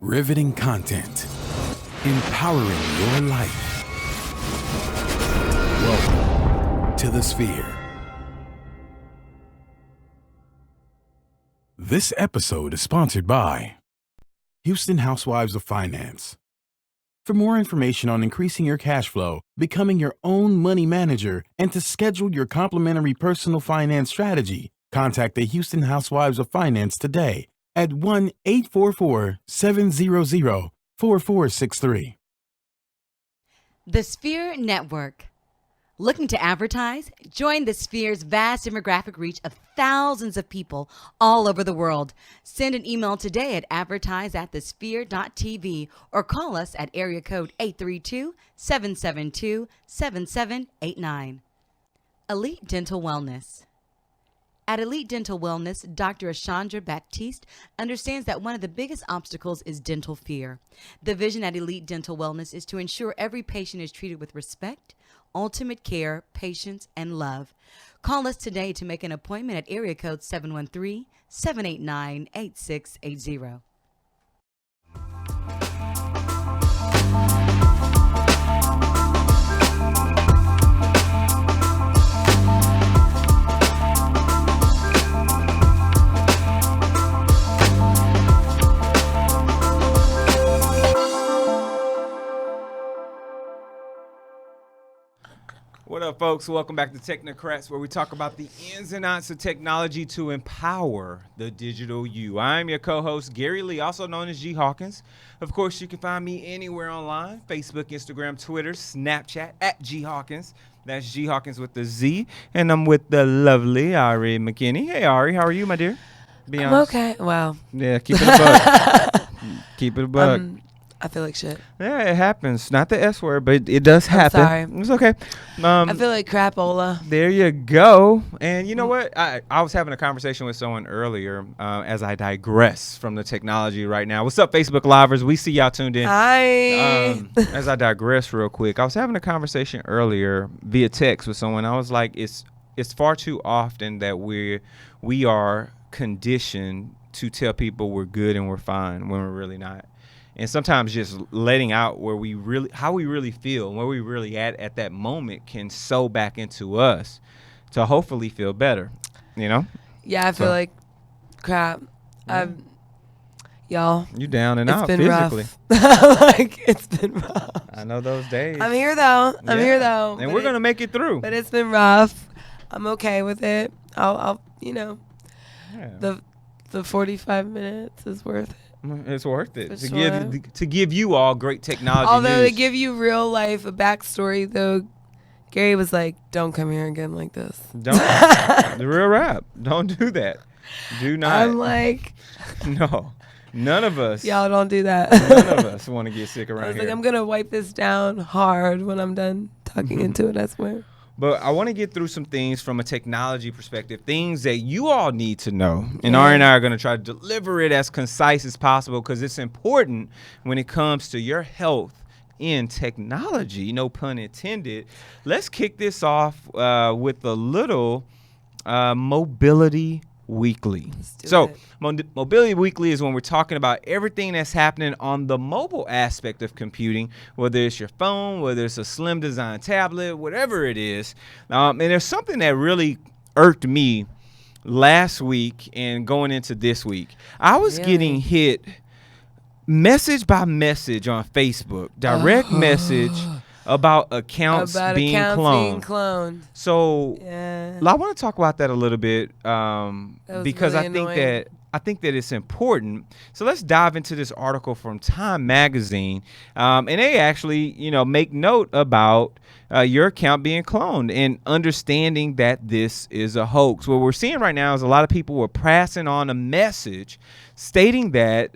Riveting content. Empowering your life. Welcome to The Sphere. This episode is sponsored by Houston Housewives of Finance. For more information on increasing your cash flow, becoming your own money manager, and to schedule your complimentary personal finance strategy, contact the Houston Housewives of Finance today at 1-844-700-4463. The Sphere Network. Looking to advertise? Join the Sphere's vast demographic reach of thousands of people all over the world. Send an email today at advertise@thesphere.tv or call us at area code 832-772-7789. Elite Dental Wellness. At Elite Dental Wellness, Dr. Ashandra Baptiste understands that one of the biggest obstacles is dental fear. The vision at Elite Dental Wellness is to ensure every patient is treated with respect, ultimate care, patience, and love. Call us today to make an appointment at area code 713-789-8680. What up, folks? Welcome back to Technocrats, where we talk about the ins and outs of technology to empower the digital you. I'm your co-host, Gary Lee, also known as G. Hawkins. Of course, you can find me anywhere online, Facebook, Instagram, Twitter, Snapchat, at G. Hawkins. That's G. Hawkins with the Z. And I'm with the lovely Ari McKinney. Hey, Ari, how are you, my dear? Be honest. I'm okay. Wow. Yeah, keep it a buck. Keep it a buck. I feel like shit. Yeah, it happens. Not the S word, but it does happen. I'm sorry. It's okay. I feel like crapola. There you go. And you know what? I was having a conversation with someone earlier as I digress from the technology right now. What's up, Facebook Livers? We see y'all tuned in. Hi. As I digress real quick, I was having a conversation earlier via text with someone. I was like, it's far too often that we are conditioned to tell people we're good and we're fine when we're really not. And sometimes just letting out how we really feel and where we really at that moment can sew back into us to hopefully feel better, you know? Yeah, I feel like crap. Y'all. You down and it's out been physically. Rough. Like, it's been rough. I know those days. I'm here, though. And we're going to make it through. But it's been rough. I'm okay with it. I'll Yeah. the 45 minutes is worth it. It's worth it For to give you all great technology Although news. to give you real life a backstory, though, Gary was like, "Don't come here again like this." Don't. The real rap. Don't do that. Do not. I'm like, no. None of us. y'all don't do that. None of us want to get sick around I was here. like, I'm gonna wipe this down hard when I'm done talking into it. I swear. But I want to get through some things from a technology perspective, things that you all need to know. And Ari and I are going to try to deliver it as concise as possible because it's important when it comes to your health in technology, no pun intended. Let's kick this off with a little Mobility Weekly. So Mobility Weekly is when we're talking about everything that's happening on the mobile aspect of computing, whether it's your phone, whether it's a slim design tablet, whatever it is. And there's something that really irked me last week and going into this week. I was getting hit message by message on Facebook, direct message about accounts being cloned. So I want to talk about that a little bit because really I think that it's important. So let's dive into this article from Time Magazine, and they actually make note about your account being cloned and understanding that this is a hoax. What we're seeing right now is a lot of people were passing on a message stating that,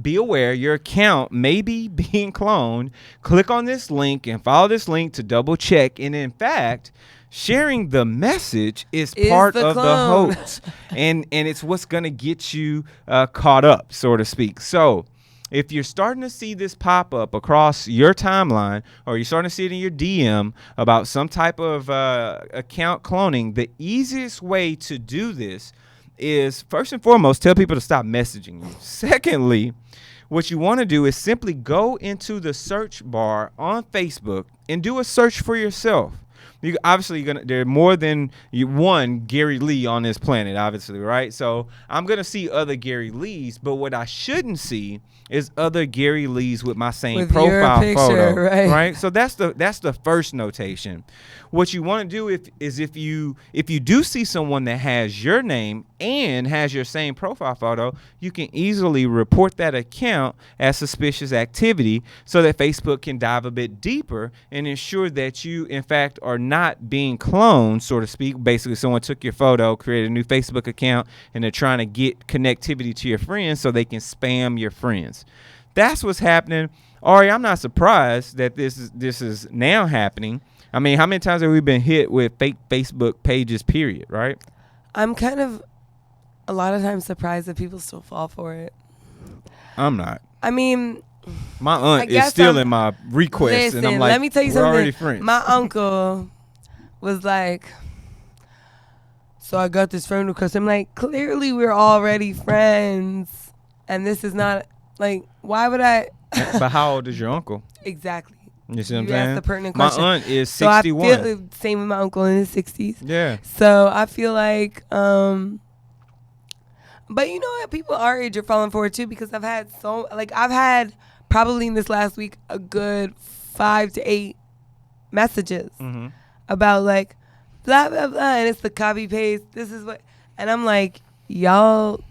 be aware your account may be being cloned. Click on this link and follow this link to double check. And in fact, sharing the message is part of the hoax. and it's what's going to get you caught up, so to speak. So if you're starting to see this pop up across your timeline, or you're starting to see it in your DM about some type of account cloning, the easiest way to do this is, first and foremost, tell people to stop messaging you. Secondly, what you want to do is simply go into the search bar on Facebook and do a search for yourself. Obviously, there are more than one Gary Lee on this planet, obviously, right? So I'm going to see other Gary Lees, but what I shouldn't see is other Gary Lees with my same with profile your picture, photo, right? So that's the first notation. What you want to do is if you do see someone that has your name and has your same profile photo, you can easily report that account as suspicious activity so that Facebook can dive a bit deeper and ensure that you, in fact, are not being cloned, so to speak. Basically, someone took your photo, created a new Facebook account, and they're trying to get connectivity to your friends so they can spam your friends. That's what's happening. Ari, I'm not surprised that this is now happening. I mean, how many times have we been hit with fake Facebook pages, period, right? I'm kind of a lot of times surprised that people still fall for it. I'm not. I mean, my aunt is still in my request, listen, and I'm like, let me tell you we're something. already friends. My uncle was like, so I got this friend request. I'm like, clearly we're already friends, and this is not, like, why would I? But how old is your uncle? Exactly. You see what I'm You saying? asked the pertinent My question. aunt is So I 61. feel same with my uncle in his 60s. Yeah. So I feel like, but you know what? People our age are falling for it too, because I've had probably in this last week a good 5 to 8 messages about like blah blah blah, and it's the copy paste. This is what, and I'm like, y'all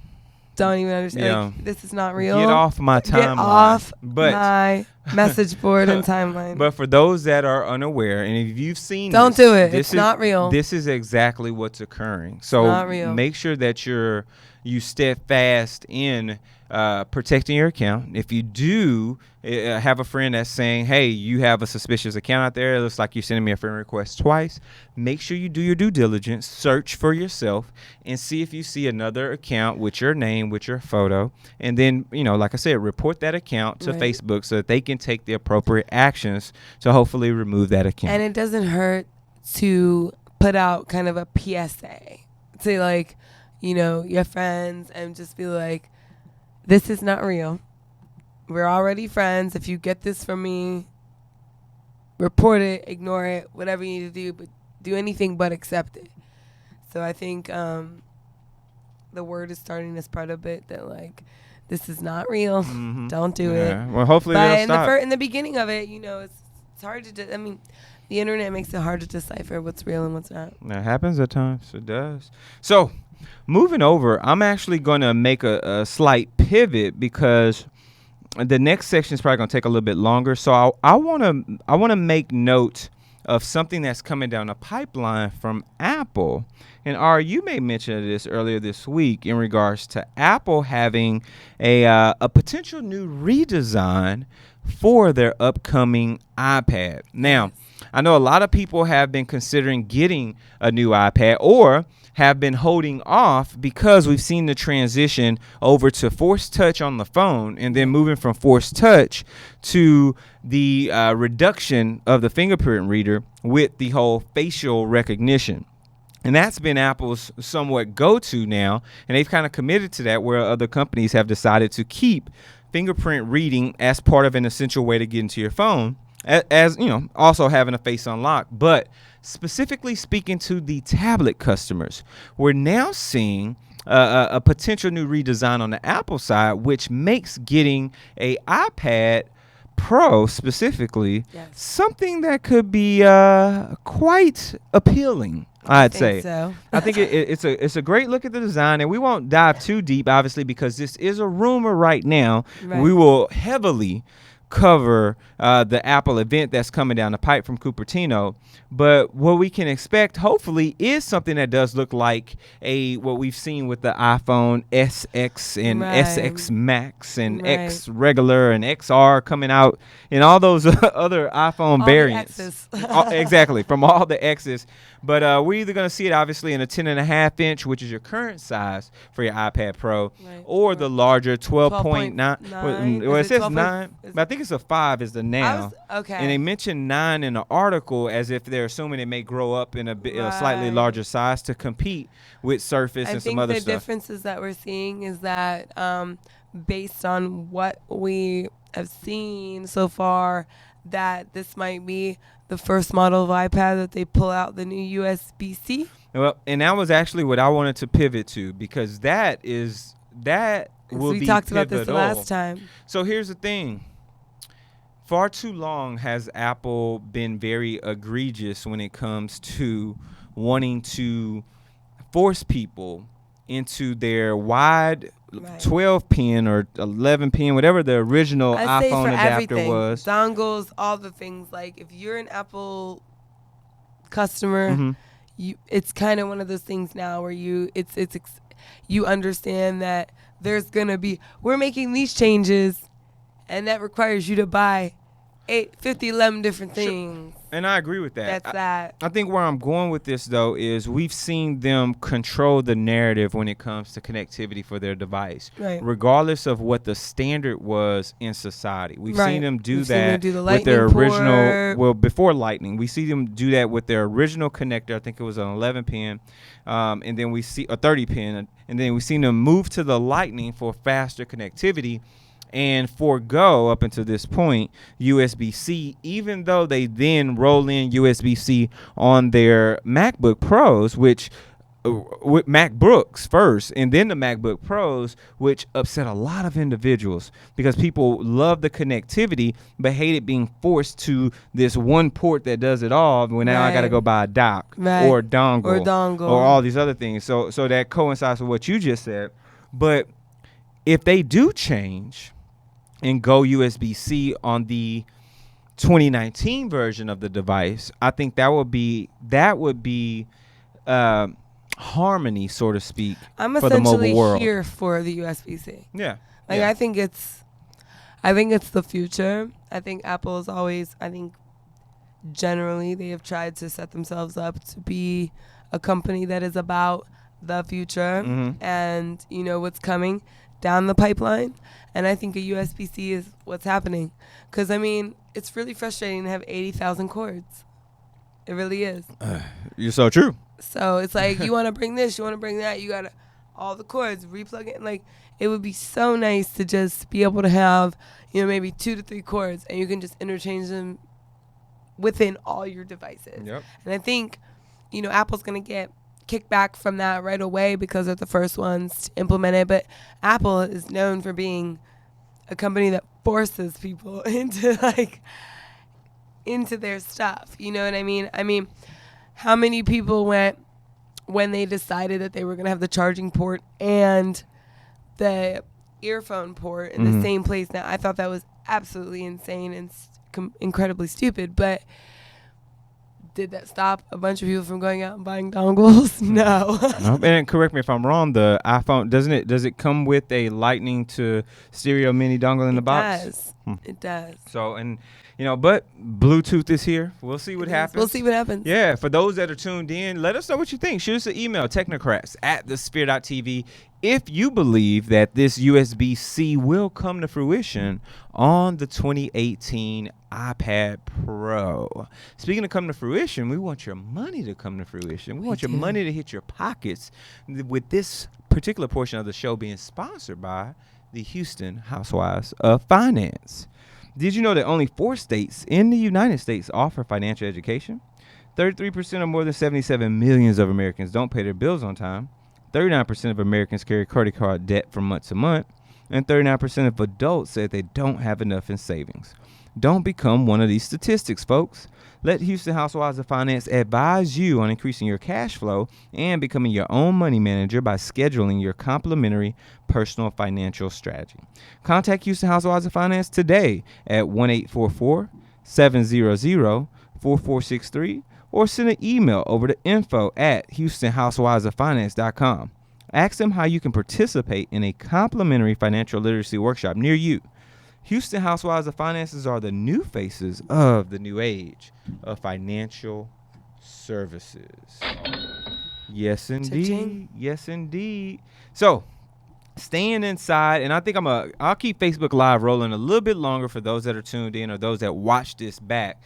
don't even understand. Yeah. Like, this is not real. Get off my timeline. Get off my message board and timeline. But for those that are unaware, and if you've seen don't this, do it. It's not real. This is exactly what's occurring. So not real. Make sure that you steadfast in protecting your account. If you do have a friend that's saying, hey, you have a suspicious account out there, it looks like you're sending me a friend request twice, make sure you do your due diligence, search for yourself, and see if you see another account with your name, with your photo, and then, like I said, report that account to Facebook so that they can take the appropriate actions to hopefully remove that account. And it doesn't hurt to put out kind of a PSA to, like, your friends, and just be like, this is not real. We're already friends. If you get this from me, report it, ignore it, whatever you need to do, but do anything but accept it. So I think the word is starting to spread a bit that, like, this is not real. Don't do it. Well, hopefully they'll stop. In the beginning of it, it's hard to the internet makes it hard to decipher what's real and what's not. That happens at times. It does. So, moving over, I'm actually going to make a slight pivot because the next section is probably going to take a little bit longer. So I want to make note of something that's coming down the pipeline from Apple. And you may mention this earlier this week in regards to Apple having a potential new redesign for their upcoming iPad. Now, I know a lot of people have been considering getting a new iPad or have been holding off because we've seen the transition over to Force Touch on the phone, and then moving from Force Touch to the reduction of the fingerprint reader with the whole facial recognition. And that's been Apple's somewhat go-to now, and they've kind of committed to that, where other companies have decided to keep fingerprint reading as part of an essential way to get into your phone, as also having a face unlock. But specifically speaking to the tablet customers, we're now seeing a potential new redesign on the Apple side, which makes getting a iPad Pro specifically something that could be quite appealing, I'd say. So. I think it's a great look at the design, and we won't dive too deep, obviously, because this is a rumor right now. Right. We will heavily cover the Apple event that's coming down the pipe from Cupertino, but what we can expect hopefully is something that does look like what we've seen with the iPhone SX and SX Max and X regular and XR coming out, and all those other iPhone variants. Exactly, from all the X's. But we're either going to see it obviously in a 10.5 inch, which is your current size for your iPad Pro, or the larger 12.9. Well, it says 9, but I think think it's a 5 is the now. Okay. And they mentioned 9 in the article as if they're assuming it may grow up in a slightly larger size to compete with Surface and some other I stuff. think the differences that we're seeing is that based on what we have seen so far, that this might be the first model of iPad that they pull out the new USB-C. Well, and that was actually what I wanted to pivot to, because that will be we talked about this the pivotal. last time. So here's the thing. Far too long has Apple been very egregious when it comes to wanting to force people into their wide 12-pin or 11-pin, whatever the original iPhone adapter was. Dongles, all the things. Like, if you're an Apple customer, it's kind of one of those things now where you understand that we're making these changes, and that requires you to buy 11 different things. And I agree with that. That's that. I think where I'm going with this, though, is we've seen them control the narrative when it comes to connectivity for their device, regardless of what the standard was in society. We've seen them do that with their original, well, before Lightning. We see them do that with their original connector. I think it was an 11-pin, and then we see a 30-pin, and then we've seen them move to the Lightning for faster connectivity and forego, up until this point, USB-C, even though they then roll in USB-C on their MacBook Pros, with MacBooks first, and then the MacBook Pros, which upset a lot of individuals because people love the connectivity but hated being forced to this one port that does it all. When now I got to go buy a dock or dongle or all these other things. So that coincides with what you just said. But if they do change and go USB-C on the 2019 version of the device, I think that would be harmony, so to speak, for the mobile world. I'm essentially here for the USB-C. Yeah. I think it's the future. I think Apple is always, generally they have tried to set themselves up to be a company that is about the future and what's coming down the pipeline. And I think a USB-C is what's happening. Because, it's really frustrating to have 80,000 cords. It really is. You're so true. So it's like, you want to bring this, you want to bring that, you got to all the cords, replug it. Like, it would be so nice to just be able to have, maybe 2 to 3 cords, and you can just interchange them within all your devices. Yep. And I think, Apple's going to get kickback from that right away because they're the first ones to implement it. But Apple is known for being a company that forces people into their stuff. You know what I mean? How many people went when they decided that they were going to have the charging port and the earphone port in the same place? Now, I thought that was absolutely insane and incredibly stupid, but did that stop a bunch of people from going out and buying dongles? No. And correct me if I'm wrong, the iPhone, does it come with a Lightning to stereo mini dongle in the box? It does. So, but Bluetooth is here. We'll see what happens. We'll see what happens. Yeah, for those that are tuned in, let us know what you think. Shoot us an email, technocrats@thesphere.tv, if you believe that this USB-C will come to fruition on the 2018 iPad Pro. Speaking of coming to fruition, we want your money to come to fruition. We want your money to hit your pockets, with this particular portion of the show being sponsored by the Houston Housewives of Finance. Did you know that only 4 states in the United States offer financial education? 33% or more than 77 million of Americans don't pay their bills on time. 39% of Americans carry credit card debt from month to month. And 39% of adults say they don't have enough in savings. Don't become one of these statistics, folks. Let Houston Housewives of Finance advise you on increasing your cash flow and becoming your own money manager by scheduling your complimentary personal financial strategy. Contact Houston Housewives of Finance today at 1-844-700-4463 or send an email over to info@houstonhousewivesoffinance.com. Ask them how you can participate in a complimentary financial literacy workshop near you. Houston Housewives of Finances are the new faces of the new age of financial services. Yes, indeed. Cha-ching. Yes, indeed. So, staying inside, and I think I'll keep Facebook Live rolling a little bit longer for those that are tuned in or those that watch this back,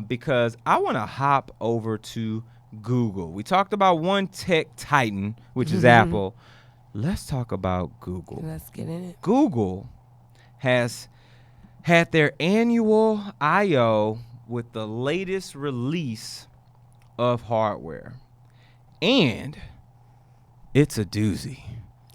because I want to hop over to Google. We talked about one tech titan, which is Apple. Let's talk about Google. Let's get in it. Google has had their annual I/O with the latest release of hardware, and it's a doozy.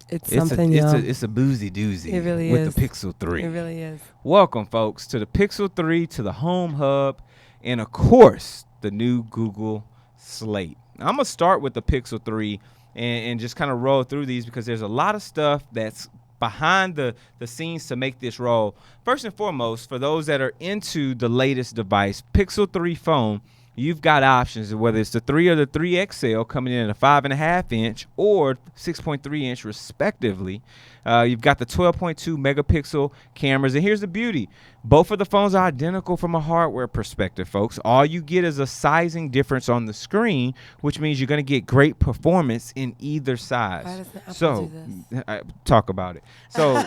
It's something, y'all. It's a boozy doozy. It really with is. the Pixel 3. It really is. Welcome, folks, to the Pixel 3, to the Home Hub, and of course, the new Google Slate. I'm gonna start with the Pixel 3 and just kind of roll through these because there's a lot of stuff that's behind the scenes to make this roll. First and foremost, for those that are into the latest device, Pixel 3 phone, you've got options, whether it's the 3 or the 3 XL coming in at a 5.5 inch or 6.3 inch respectively. You've got the 12.2 megapixel cameras, and here's the beauty. Both of the phones are identical from a hardware perspective, folks. All you get is a sizing difference on the screen, which means you're going to get great performance in either size. Why doesn't Apple do this? Talk about it. So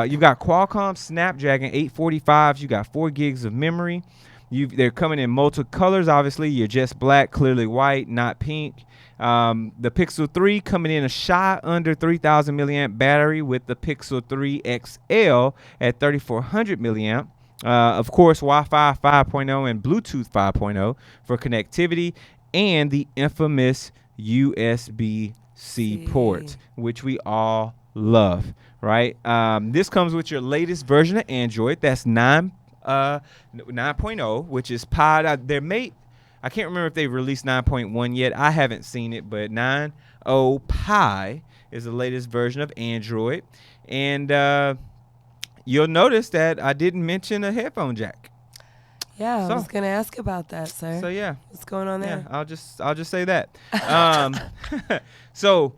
you've got Qualcomm Snapdragon 845s. You got 4 gigs of memory. They're coming in multiple colors. Obviously, you're just black, clearly white, not pink. The Pixel 3 coming in a shy under 3,000 milliamp battery with the Pixel 3 XL at 3,400 milliamp. Of course, Wi-Fi 5.0 and Bluetooth 5.0 for connectivity, and the infamous USB-C port, which we all love, right? This comes with your latest version of Android. That's 9.0, which is Pod. I can't remember if they've released 9.1 yet. I haven't seen it, but 9.0 Pi is the latest version of Android. And you'll notice that I didn't mention a headphone jack. Yeah, I was gonna ask about that, sir. So yeah, what's going on there? Yeah, I'll just say that. So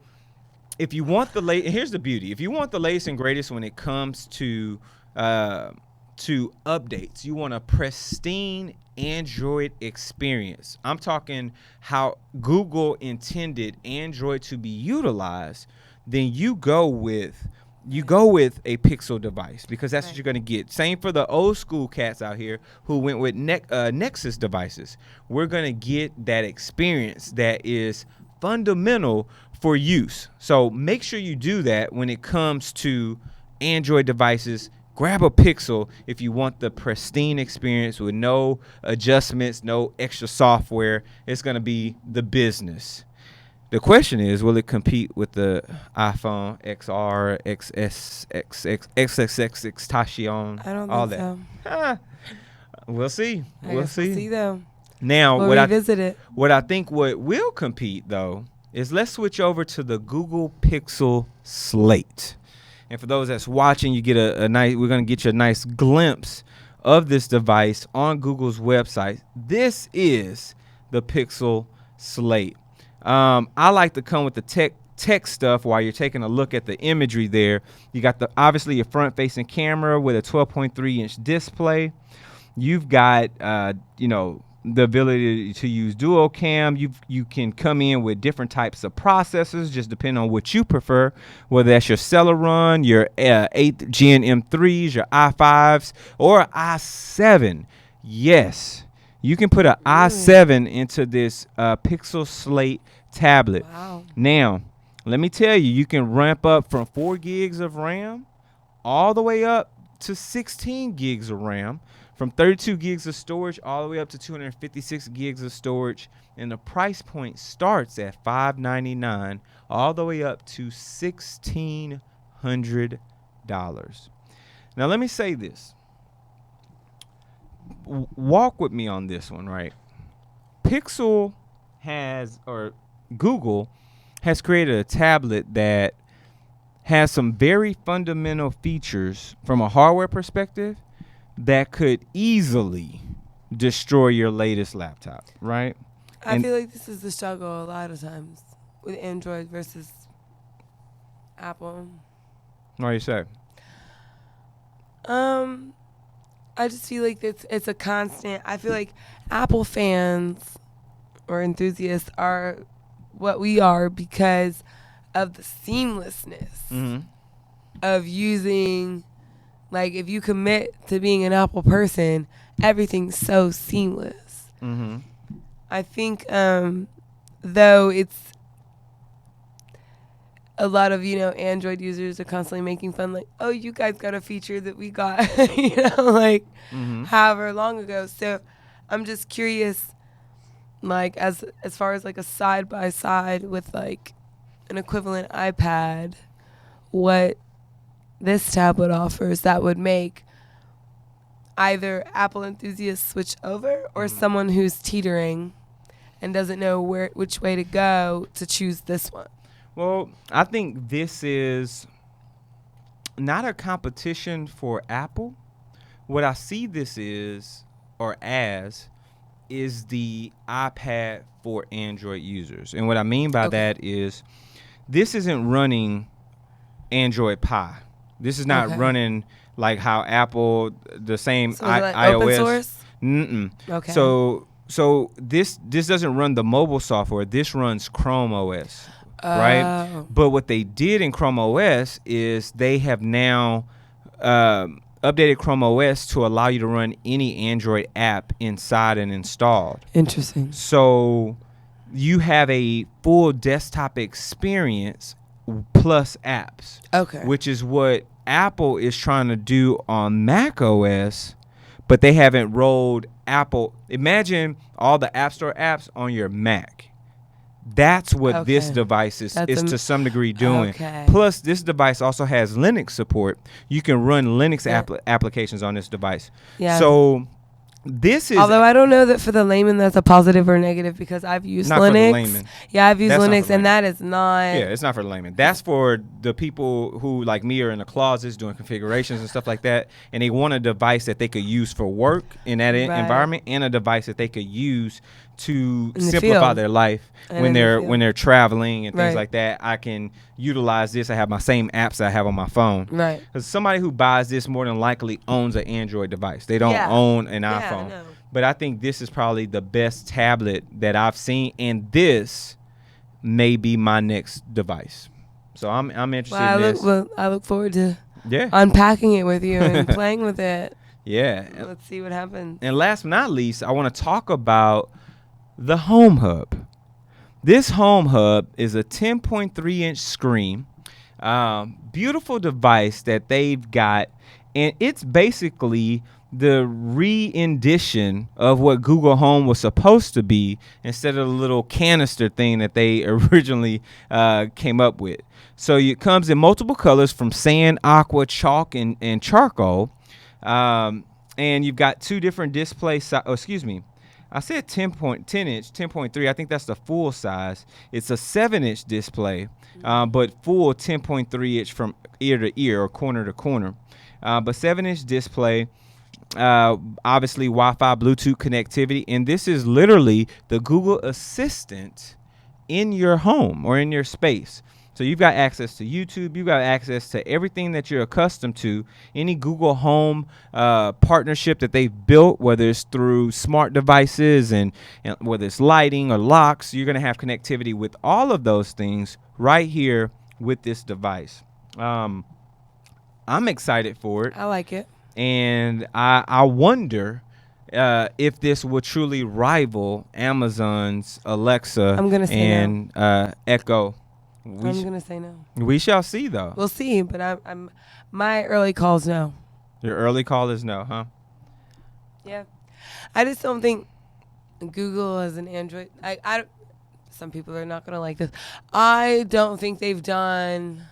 if you want here's the beauty. If you want the latest and greatest when it comes to updates, you want a pristine Android experience. I'm talking how Google intended Android to be utilized. Then you go with a Pixel device because that's what you're going to get. Same for the old school cats out here who went with Nexus devices. We're going to get that experience that is fundamental for use. So make sure you do that when it comes to Android devices. Grab a Pixel if you want the pristine experience with no adjustments, no extra software. It's going to be the business. The question is, will it compete with the iPhone XR, XS, XXX, Extension, I don't all think that? so. We'll see. We'll see though. Now, we'll revisit it. What I think what will compete though is let's switch over to the Google Pixel Slate. And for those that's watching, you get a nice. We're gonna get you a nice glimpse of this device on Google's website. This is the Pixel Slate. I like to come with the tech stuff while you're taking a look at the imagery there. You got obviously your front-facing camera with a 12.3-inch display. You've got the ability to use dual cam. You can come in with different types of processors, just depending on what you prefer, whether that's your Celeron, your 8th Gen M3s, your i5s, or i7. Yes, you can put an i7 into this Pixel Slate tablet. Wow. Now, let me tell you, you can ramp up from 4 gigs of RAM all the way up to 16 gigs of RAM. From 32 gigs of storage all the way up to 256 gigs of storage. And the price point starts at $599 all the way up to $1,600. Now, let me say this. Walk with me on this one, right? Google has created a tablet that has some very fundamental features from a hardware perspective that could easily destroy your latest laptop, right? I feel like this is the struggle a lot of times with Android versus Apple. What do you say? I just feel like it's a constant. I feel like Apple fans or enthusiasts are what we are because of the seamlessness. Mm-hmm. of using, like, if you commit to being an Apple person, everything's so seamless. Mm-hmm. I think, though, it's a lot of, Android users are constantly making fun, like, oh, you guys got a feature that we got, like, however long ago. So I'm just curious, like, as far as, like, a side-by-side with, like, an equivalent iPad, what this tablet offers that would make either Apple enthusiasts switch over or someone who's teetering and doesn't know which way to go to choose this one. Well, I think this is not a competition for Apple. What I see this is the iPad for Android users. And what I mean by that is this isn't running Android Pie. This is not running like how Apple, the same like iOS. Open source? Mm-mm. Okay. So this doesn't run the mobile software. This runs Chrome OS. Right? But what they did in Chrome OS is they have now updated Chrome OS to allow you to run any Android app inside and installed. Interesting. So you have a full desktop experience plus apps. Okay. Which is what Apple is trying to do on Mac OS, but they haven't rolled Apple. Imagine all the App Store apps on your Mac. That's what this device is to some degree doing. Okay. Plus, this device also has Linux support. You can run Linux applications on this device. Yeah. So this is... Although I don't know that for the layman that's a positive or negative, because I've used Not Linux. for the layman. Yeah, I've used That's not Linux, for and layman. that is not... Yeah, it's not for the layman. That's for the people who, like me, are in the closets doing configurations and stuff like that, and they want a device that they could use for work in that environment, and a device that they could use to simplify field. their life And when in the when they're traveling and things Right. like that. I can utilize this. I have my same apps that I have on my phone. Right. Because somebody who buys this more than likely owns an Android device. They don't Yeah. own an Yeah, iPhone. I know. But I think this is probably the best tablet that I've seen, and this may be my next device. So I'm interested in this. I look forward to Yeah. unpacking it with you and playing with it. Yeah. Let's see what happens. And last but not least, I want to talk about the Home Hub. This Home Hub is a 10.3-inch screen, beautiful device that they've got, and it's basically the re-rendition of what Google Home was supposed to be instead of the little canister thing that they originally came up with. So it comes in multiple colors from sand, aqua, chalk, and charcoal. And you've got two different display I said 10 inch, 10.3. I think that's the full size. It's a 7-inch display, but full 10.3 inch from ear to ear or corner to corner. But 7-inch display, obviously Wi-Fi, Bluetooth connectivity, and this is literally the Google Assistant in your home or in your space. So you've got access to YouTube. You've got access to everything that you're accustomed to. Any Google Home partnership that they've built, whether it's through smart devices and whether it's lighting or locks, you're going to have connectivity with all of those things right here with this device. I'm excited for it. I like it. And I wonder if this will truly rival Amazon's Alexa I'm gonna say and Echo. I'm gonna say no. We shall see, though. We'll see, but I'm my early calls no. Your early call is no, huh? Yeah, I just don't think Google as an Android. I some people are not gonna like this. I don't think they've done.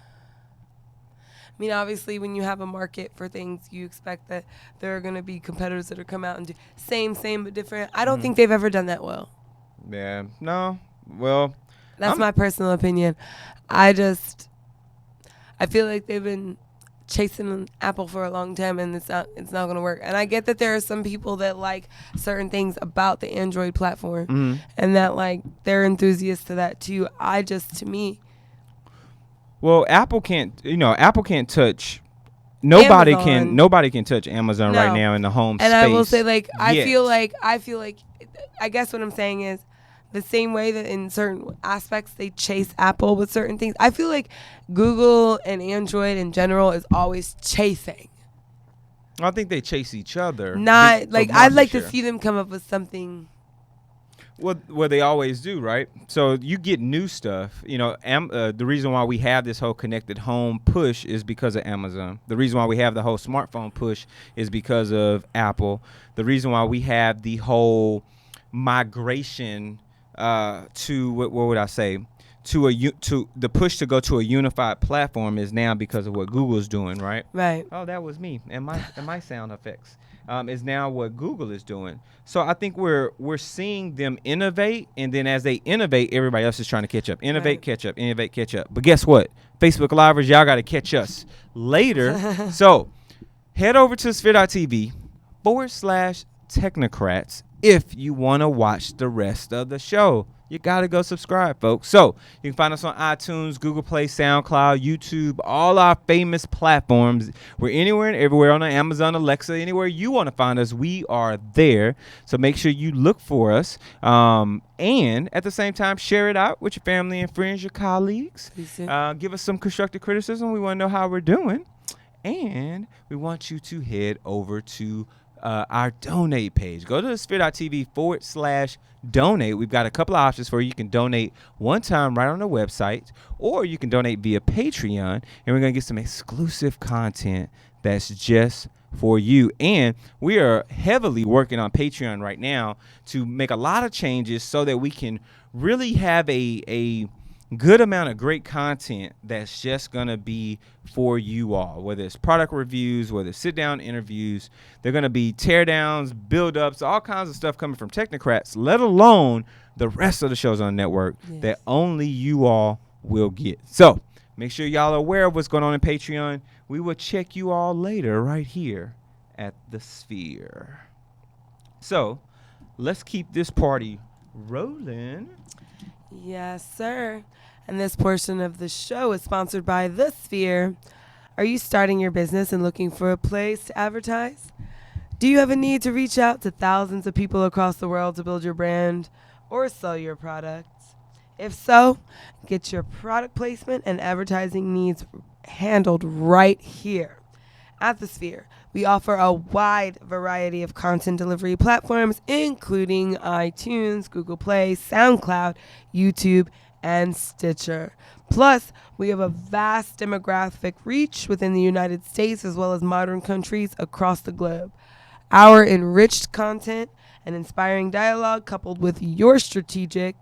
I mean, obviously, when you have a market for things, you expect that there are gonna be competitors that are come out and do same but different. I don't think they've ever done that well. Yeah. No. Well. That's my personal opinion. I feel like they've been chasing Apple for a long time, and it's not going to work. And I get that there are some people that like certain things about the Android platform, and that like they're enthusiasts to that too. To me. Well, Apple can't touch. Nobody can touch Amazon right now in the home space. And I will say, like, I yet. feel like I guess what I'm saying is, the same way that in certain aspects they chase Apple with certain things. I feel like Google and Android in general is always chasing. I think they chase each other. Not like I'd like to share. see them come up with something. Well, they always do, right? So you get new stuff. You know, the reason why we have this whole connected home push is because of Amazon. The reason why we have the whole smartphone push is because of Apple. The reason why we have the whole migration to what would I say? To the push to go to a unified platform is now because of what Google's doing, right? Right. Oh, that was me and my sound effects. Is now what Google is doing. So I think we're seeing them innovate, and then as they innovate, everybody else is trying to catch up. Innovate, catch up, innovate, catch up. But guess what? Facebook Livers, y'all got to catch us later. So head over to sphere.tv/Technocrats if you want to watch the rest of the show. You got to go subscribe, folks. So you can find us on iTunes, Google Play, SoundCloud, YouTube, all our famous platforms. We're anywhere and everywhere on Amazon, Alexa, anywhere you want to find us, we are there. So make sure you look for us. And at the same time, share it out with your family and friends, your colleagues. Give us some constructive criticism. We want to know how we're doing. And we want you to head over to our donate page. Go to sphere.tv/donate. We've got a couple of options for you. You can donate one time right on the website, or you can donate via Patreon, and we're going to get some exclusive content that's just for you. And we are heavily working on Patreon right now to make a lot of changes so that we can really have a good amount of great content that's just going to be for you all, whether it's product reviews, whether it's sit-down interviews. They're going to be tear-downs, build-ups, all kinds of stuff coming from Technocrats, let alone the rest of the shows on the network that only you all will get. So make sure y'all are aware of what's going on in Patreon. We will check you all later right here at the Sphere. So let's keep this party rolling. Yes, sir. And this portion of the show is sponsored by The Sphere. Are you starting your business and looking for a place to advertise? Do you have a need to reach out to thousands of people across the world to build your brand or sell your products? If so, get your product placement and advertising needs handled right here. At The Sphere, we offer a wide variety of content delivery platforms, including iTunes, Google Play, SoundCloud, YouTube, and Stitcher. Plus, we have a vast demographic reach within the United States as well as modern countries across the globe. Our enriched content and inspiring dialogue coupled with your strategic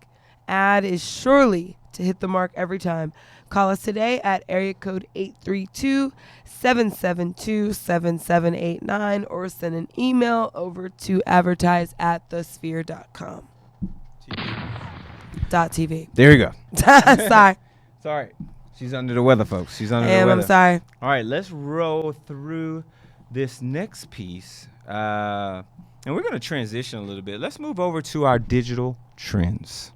ad is surely to hit the mark every time. Call us today at area code 832-772-7789 or send an email over to advertise@thesphere.com. .tv. There you go. Sorry. Sorry. She's under the weather, folks. She's under the weather. I'm sorry. All right, let's roll through this next piece. And we're going to transition a little bit. Let's move over to our digital trends.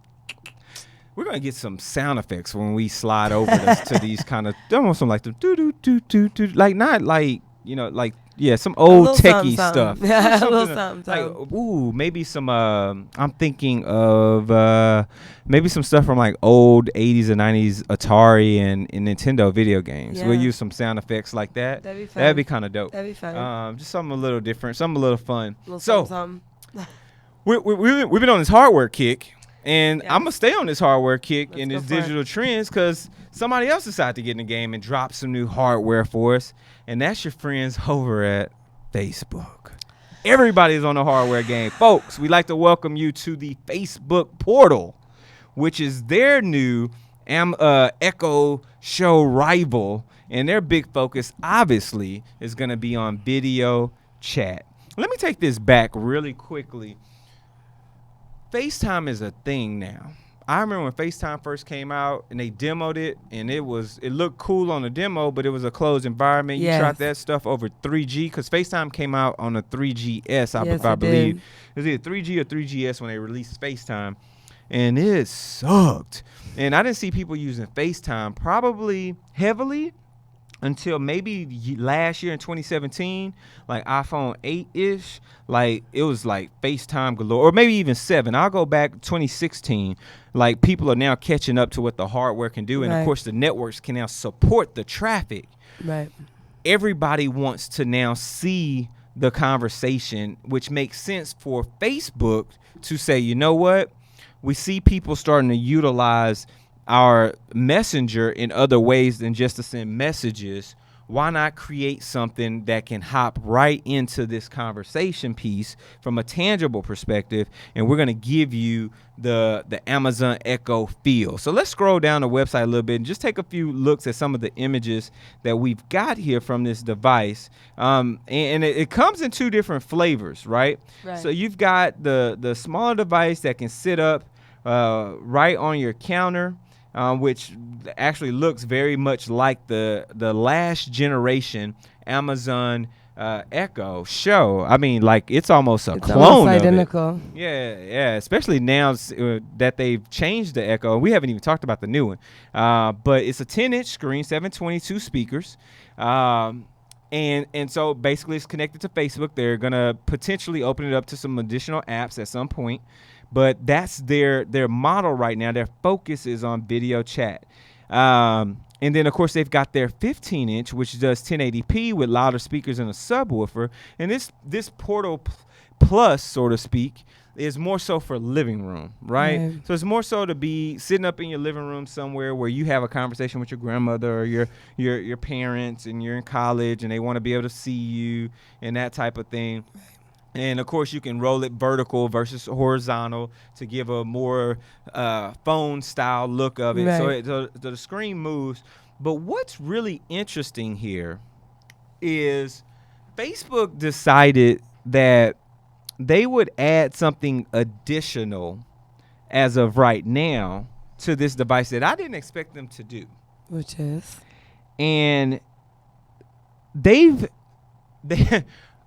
We're going to get some sound effects when we slide over to these kind of, almost some like the do-do-do-do-do, like not like, you know, like, yeah, some old techie stuff. Yeah, a little something. Like, ooh, maybe some, I'm thinking of maybe some stuff from like old 80s and 90s Atari and Nintendo video games. Yeah. We'll use some sound effects like that. That'd be fun. That'd be kind of dope. That'd be fun. Just something a little different, something a little fun. Something. We've been on this hardware kick. And Yeah. I'm going to stay on this hardware kick Let's and go this for it. digital trends because somebody else decided to get in the game and drop some new hardware for us. And that's your friends over at Facebook. Everybody's on the hardware game. Folks, we'd like to welcome you to the Facebook portal, which is their new Echo Show rival. And their big focus, obviously, is going to be on video chat. Let me take this back really quickly. FaceTime is a thing now. I remember when FaceTime first came out and they demoed it, and it looked cool on the demo, but it was a closed environment. You Yes. tried that stuff over 3G because FaceTime came out on a 3GS, Yes, I it believe. did. It was either 3G or 3GS when they released FaceTime, and it sucked. And I didn't see people using FaceTime probably heavily until maybe last year in 2017, like iPhone 8-ish, like it was like FaceTime galore, or maybe even 7. I'll go back 2016. Like people are now catching up to what the hardware can do. And of course the networks can now support the traffic. Right. Everybody wants to now see the conversation, which makes sense for Facebook to say, you know what? We see people starting to utilize our messenger in other ways than just to send messages. Why not create something that can hop right into this conversation piece from a tangible perspective? And we're going to give you the Amazon Echo feel. So let's scroll down the website a little bit and just take a few looks at some of the images that we've got here from this device. And it comes in 2 different flavors, right? So you've got the small device that can sit up right on your counter. Which actually looks very much like the last generation Amazon Echo Show. I mean, like it's almost a clone almost of identical. it. Yeah. Especially now that they've changed the Echo. We haven't even talked about the new one, but it's a 10-inch screen, 722 speakers. And so basically it's connected to Facebook. They're gonna potentially open it up to some additional apps at some point. But that's their model right now. Their focus is on video chat. And then, of course, they've got their 15-inch, which does 1080p with louder speakers and a subwoofer. And this Portal Plus, so to speak, is more so for living room, right? So it's more so to be sitting up in your living room somewhere where you have a conversation with your grandmother or your parents, and you're in college and they want to be able to see you and that type of thing. And, of course, you can roll it vertical versus horizontal to give a more phone-style look of it. So the screen moves. But what's really interesting here is Facebook decided that they would add something additional as of right now to this device that I didn't expect them to do. Which is? And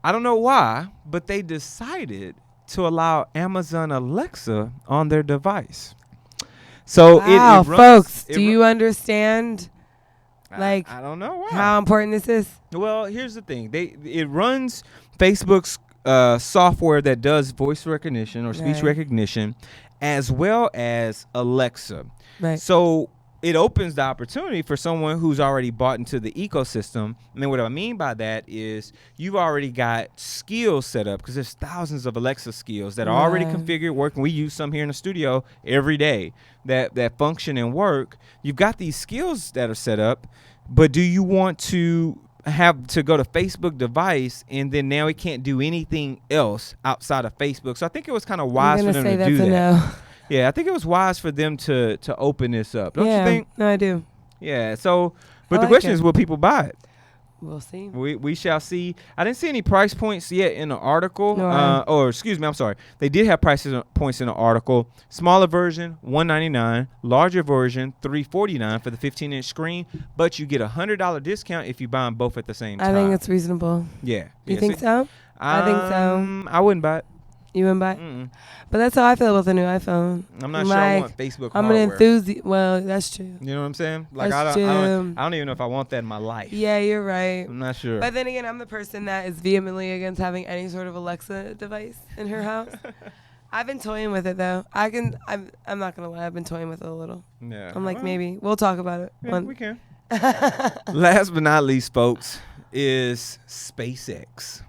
I don't know why, but they decided to allow Amazon Alexa on their device. So wow, it runs, folks, do you understand? Like, I don't know why. How important this is? Well, here's the thing. It runs Facebook's software that does voice recognition or speech recognition, as well as Alexa. So it opens the opportunity for someone who's already bought into the ecosystem. And what I mean by that is you've already got skills set up, because there's thousands of Alexa skills that are already configured, working. We use some here in the studio every day that function and work. You've got these skills that are set up, but do you want to have to go to Facebook device and then now it can't do anything else outside of Facebook? So I think it was kind of wise for them to do that. No. Yeah, I think it was wise for them to open this up. Don't you think? No, I do. Yeah. So, but the question is, will people buy it? We'll see. We shall see. I didn't see any price points yet in the article. No, or excuse me, I'm sorry. They did have points in the article. Smaller version, $199. Larger version, $349 for the 15-inch screen. But you get a $100 discount if you buy them both at the same time. I think it's reasonable. Yeah. You think so? I think so. I wouldn't buy it. You wouldn't buy it? But that's how I feel about the new iPhone. I'm not sure I want Facebook I'm hardware. an enthusiast. Well, that's true. You know what I'm saying? Like that's I don't even know if I want that in my life. Yeah, you're right. I'm not sure. But then again, I'm the person that is vehemently against having any sort of Alexa device in her house. I've been toying with it though. I'm not gonna lie. I've been toying with it a little. Yeah. I'm like, maybe we'll talk about it. Yeah, we can. Last but not least, folks, is SpaceX.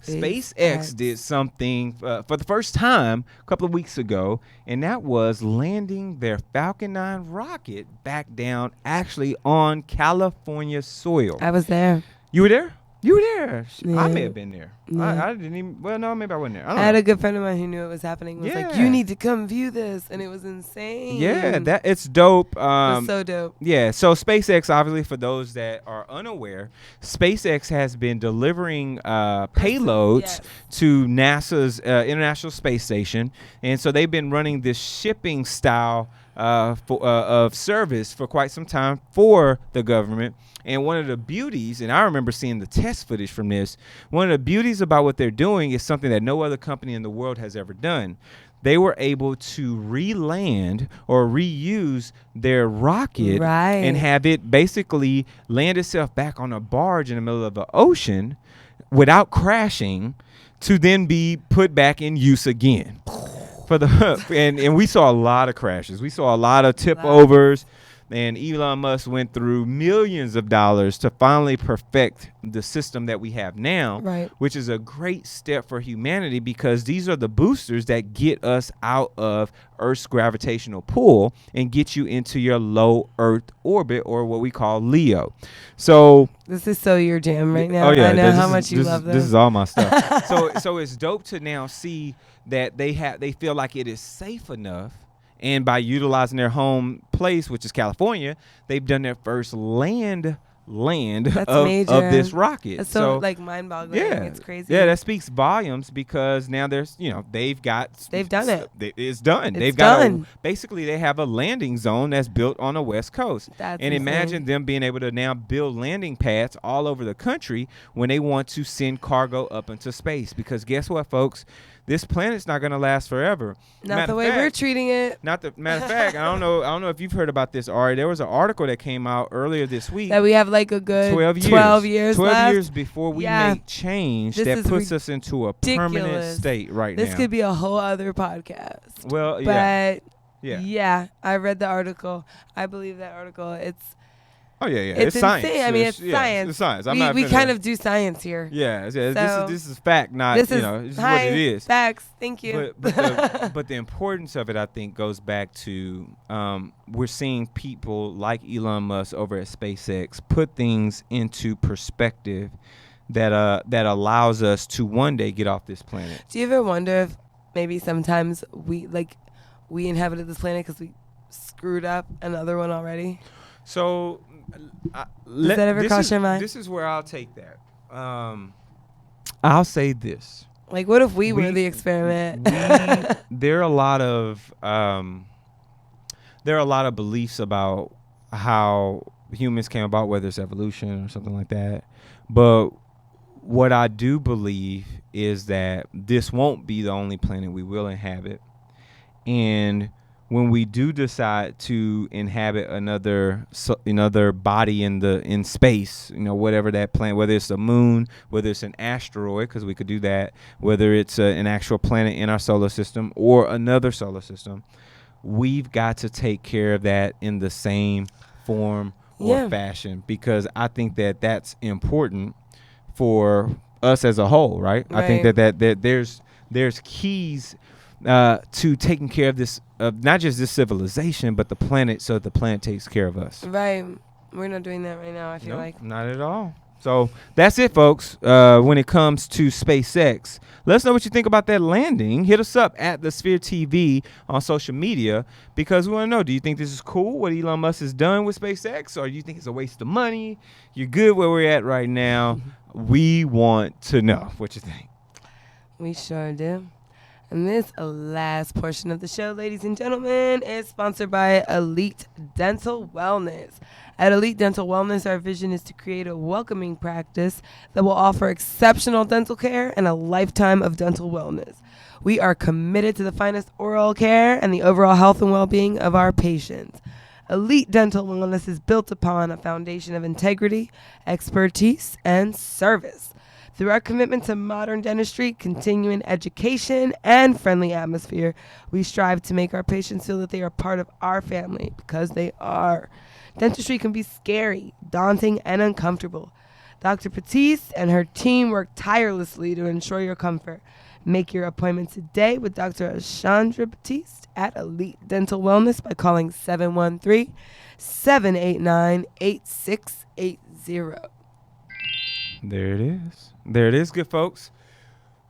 SpaceX did something for the first time a couple of weeks ago, and that was landing their Falcon 9 rocket back down actually on California soil. I was there. You were there? You were there. Yeah. I may have been there. Yeah. I didn't even. Well, no, maybe I wasn't there. I I don't had know. a good friend of mine who knew it was happening. Was like, you need to come view this, and it was insane. Yeah, it's dope. It was so dope. Yeah, so SpaceX, obviously, for those that are unaware, SpaceX has been delivering payloads to NASA's International Space Station, and so they've been running this shipping style of service for quite some time for the government. And one of the beauties, and I remember seeing the test footage from this, one of the beauties about what they're doing is something that no other company in the world has ever done. they were able to re-land or reuse their rocket and have it basically land itself back on a barge in the middle of the ocean without crashing, to then be put back in use again. And we saw a lot of crashes. We saw a lot of tip overs. And Elon Musk went through millions of dollars to finally perfect the system that we have now, which is a great step for humanity, because these are the boosters that get us out of Earth's gravitational pull and get you into your low Earth orbit, or what we call LEO. So this is so your jam right now. Oh yeah, I know how much you love them. This is all my stuff. So it's dope to now see that they feel like it is safe enough. And by utilizing their home place, which is California, they've done their first land of this rocket. That's so like mind-boggling. Yeah, it's crazy. Yeah, that speaks volumes, because now there's, they've done it. It's done. Basically they have a landing zone that's built on the West Coast. That's and insane. Imagine them being able to now build landing pads all over the country when they want to send cargo up into space. Because guess what, folks? This planet's not going to last forever. Not the way we're treating it. Matter of fact, I don't know if you've heard about this, Ari. There was an article that came out earlier this week that we have like a good 12 years left. Before we make change that puts us into a permanent state right now. This could be a whole other podcast. Well, yeah, I read the article. I believe that article. It's It's science. Insane. I mean, it's science. It's science. We kind of do science here. Yeah. So this is fact, not this is what it is. Facts. Thank you. But the importance of it, I think, goes back to we're seeing people like Elon Musk over at SpaceX put things into perspective that allows us to one day get off this planet. Do you ever wonder if maybe sometimes we inhabited this planet because we screwed up another one already? So. Does that ever cross your mind? This is where I'll take that. I'll say this. Like, what if we were the experiment? There are a lot of beliefs about how humans came about, whether it's evolution or something like that. But what I do believe is that this won't be the only planet we will inhabit, and when we do decide to inhabit another body in space, whatever that planet, whether it's the moon, whether it's an asteroid, because we could do that, whether it's an actual planet in our solar system or another solar system, we've got to take care of that in the same form or fashion, because I think that that's important for us as a whole, right? I think that there's keys to taking care of this, not just this civilization, but the planet, so that the planet takes care of us. Right. We're not doing that right now, I feel like. Not at all. So that's it, folks. When it comes to SpaceX, let us know what you think about that landing. Hit us up at The Sphere TV on social media, because we want to know, do you think this is cool, what Elon Musk has done with SpaceX, or do you think it's a waste of money? You're good where we're at right now. We want to know what you think. We sure do. And this last portion of the show, ladies and gentlemen, is sponsored by Elite Dental Wellness. At Elite Dental Wellness, our vision is to create a welcoming practice that will offer exceptional dental care and a lifetime of dental wellness. We are committed to the finest oral care and the overall health and well-being of our patients. Elite Dental Wellness is built upon a foundation of integrity, expertise, and service. Through our commitment to modern dentistry, continuing education, and friendly atmosphere, we strive to make our patients feel that they are part of our family, because they are. Dentistry can be scary, daunting, and uncomfortable. Dr. Batiste and her team work tirelessly to ensure your comfort. Make your appointment today with Dr. Chandra Batiste at Elite Dental Wellness by calling 713-789-8680. There it is. There it is, good folks.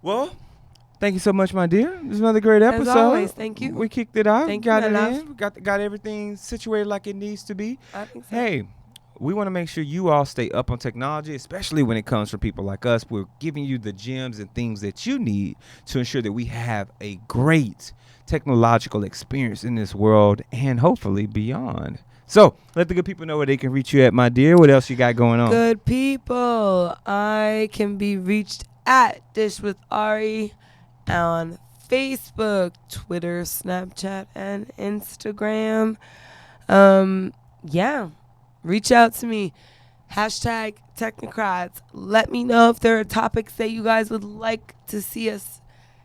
Well, thank you so much, my dear. This is another great episode. As always, thank you. We kicked it out. Thank got you, it my in. love. We got everything situated like it needs to be. I think so. Hey, we want to make sure you all stay up on technology, especially when it comes from people like us. We're giving you the gems and things that you need to ensure that we have a great technological experience in this world and hopefully beyond. So let the good people know where they can reach you at, my dear. What else you got going on? Good people, I can be reached at Dish with Ari on Facebook, Twitter, Snapchat, and Instagram. Yeah, reach out to me. Hashtag Technocrats. Let me know if there are topics that you guys would like to see us,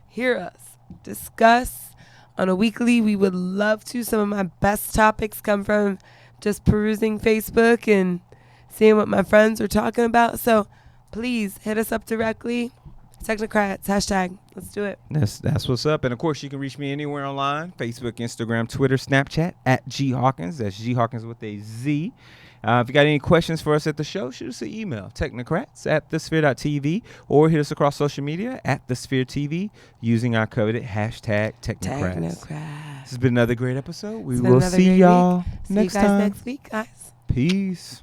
hear us discuss on a weekly. We would love to. Some of my best topics come from just perusing Facebook and seeing what my friends are talking about. So please hit us up directly. Technocrats, hashtag. Let's do it. That's what's up. And of course, you can reach me anywhere online: Facebook, Instagram, Twitter, Snapchat at G Hawkins. That's G Hawkins with a Z. If you got any questions for us at the show, shoot us an email: technocrats@thesphere.tv, or hit us across social media at thesphere.tv using our coveted hashtag Technocrats. This has been another great episode. We will see y'all next time. See you guys next week, guys. Peace.